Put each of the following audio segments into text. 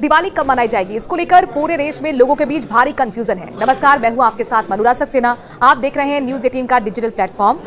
दिवाली कब मनाई जाएगी, इसको लेकर पूरे देश में लोगों के बीच भारी कंफ्यूजन है। नमस्कार, मैं हूं आपके साथ अनुराग सक्सेना। आप देख रहे हैं न्यूज़ 18 का डिजिटल प्लेटफॉर्म।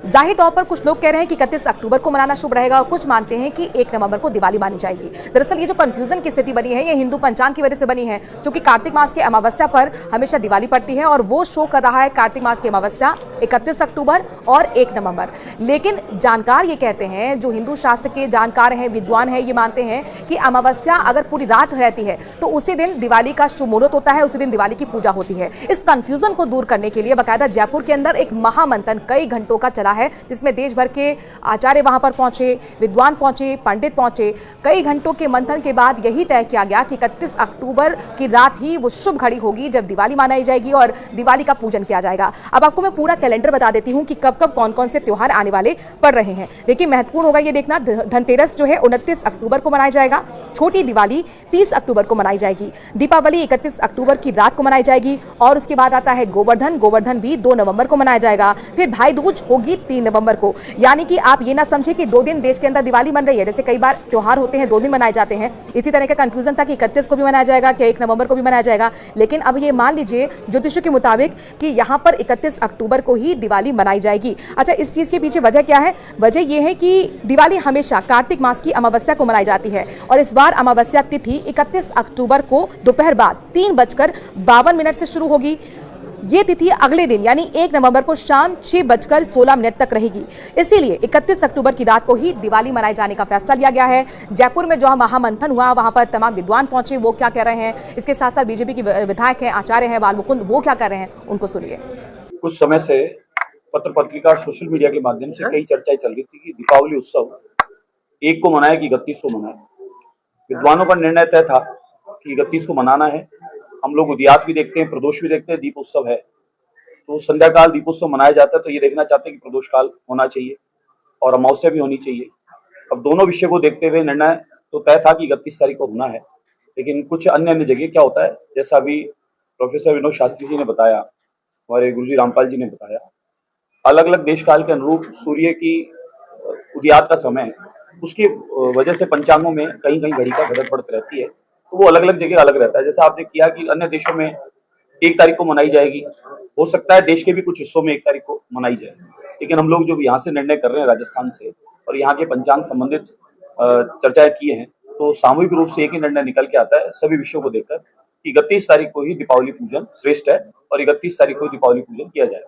जाहिर तौर पर कुछ लोग कह रहे हैं कि 31 अक्टूबर को मनाना शुभ रहेगा और कुछ मानते हैं कि 1 नवंबर को दिवाली मानी जाएगी। दरअसल ये जो कंफ्यूजन की स्थिति बनी है, ये हिंदू पंचांग की वजह से बनी है, क्योंकि कार्तिक मास के अमावस्या पर हमेशा दिवाली पड़ती है और वो शो कर रहा है कार्तिक मास की अमावस्या 31 अक्टूबर और 1 नवंबर। लेकिन जानकार ये कहते हैं, जो हिंदू शास्त्र के जानकार हैं, विद्वान हैं, ये मानते हैं कि अमावस्या अगर पूरी रात रहती है तो उसी दिन दिवाली का शुभ मुहूर्त होता है, उसी दिन दिवाली की पूजा होती है। इस कंफ्यूजन को दूर करने के लिए बाकायदा जयपुर के अंदर एक महामंथन कई घंटों का चला है, जिसमें देश भर के आचार्य वहां पर पहुंचे, विद्वान पहुंचे, पंडित पहुंचे। कई घंटों के मंथन के बाद यही तय किया गया कि 31 अक्टूबर की रात ही वो शुभ घड़ी होगी जब दिवाली मनाई जाएगी और दिवाली का पूजन किया जाएगा। अब आपको मैं पूरा कैलेंडर बता देती हूं कि कब कब कौन कौन से त्योहार आने वाले पड़ रहे हैं। देखिए, महत्वपूर्ण होगा ये देखना, धनतेरस जो है 29 अक्टूबर को मनाया जाएगा, छोटी दिवाली 30 अक्टूबर को मनाई जाएगी, दीपावली 31 अक्टूबर की रात को मनाई जाएगी और उसके बाद आता है गोवर्धन भी 2 नवंबर को मनाया जाएगा। फिर भाई दूज होगी 3 नवंबर को। यानी कि आप ये ना समझे कि 2 दिन देश के अंदर दिवाली मन रही है। जैसे कई बार त्योहार होते हैं 2 दिन मनाए जाते हैं, इसी तरह का कंफ्यूजन था कि 31 को भी मनाया जाएगा, क्या 1 नवंबर को भी मनाया जाएगा। लेकिन अब ये मान लीजिए ज्योतिषों के मुताबिक कि यहाँ पर 31 अक्टूबर को ही दिवाली मनाई जाएगी। अच्छा, इस चीज के पीछे वजह क्या है? वजह यह है कि दिवाली हमेशा कार्तिक मास की अमावस्या को मनाई जाती है और इस बार अमावस्या तिथि 31 अक्टूबर को दोपहर बाद 3:52 से शुरू होगी। ये तिथि अगले दिन यानी 1 नवंबर को शाम 6:16 तक रहेगी। इसीलिए 31 अक्टूबर की रात को ही दिवाली मनाए जाने का फैसला लिया गया है। जयपुर में जो महामंथन हुआ, वहां पर तमाम विद्वान पहुंचे, वो क्या कह रहे हैं। इसके साथ साथ बीजेपी के विधायक हैं, आचार्य हैं बालमुकुंद, वो क्या कर रहे हैं, उनको सुनिए। कुछ समय से पत्र पत्रिका और सोशल मीडिया के माध्यम से कई चर्चाएं चल रही थी कि दीपावली उत्सव 1 को मनाए कि 31 को मनाए। विद्वानों का निर्णय तय था कि 31 को मनाना है। हम लोग उदयात भी देखते हैं, प्रदोष भी देखते हैं, दीप उत्सव है तो संध्या काल दीपोत्सव मनाया जाता है, तो ये देखना चाहते हैं कि प्रदोष काल होना चाहिए और अमावस्या भी होनी चाहिए। अब दोनों विषय को देखते हुए निर्णय तो तय था कि 31 तारीख को होना है। लेकिन कुछ अन्य जगह क्या होता है, जैसा अभी प्रोफेसर विनोद शास्त्री जी ने बताया, हमारे गुरुजी रामपाल जी ने बताया, अलग अलग देश काल के अनुरूप सूर्य की उदयात का समय है, उसकी वजह से पंचांगों में कहीं कहीं घड़ी का बढ़त बढ़त रहती है, तो वो अलग अलग जगह अलग रहता है। जैसा आपने किया कि अन्य देशों में 1 तारीख को मनाई जाएगी, हो सकता है देश के भी कुछ हिस्सों में 1 तारीख को मनाई जाए। लेकिन हम लोग जो यहाँ से निर्णय कर रहे हैं राजस्थान से और यहाँ के पंचांग संबंधित चर्चाएं किए हैं, तो सामूहिक रूप से एक ही निर्णय निकल के आता है सभी विषयों को देखकर कि 31 तारीख को ही दीपावली पूजन श्रेष्ठ है और 31 तारीख को दीपावली पूजन किया जाए।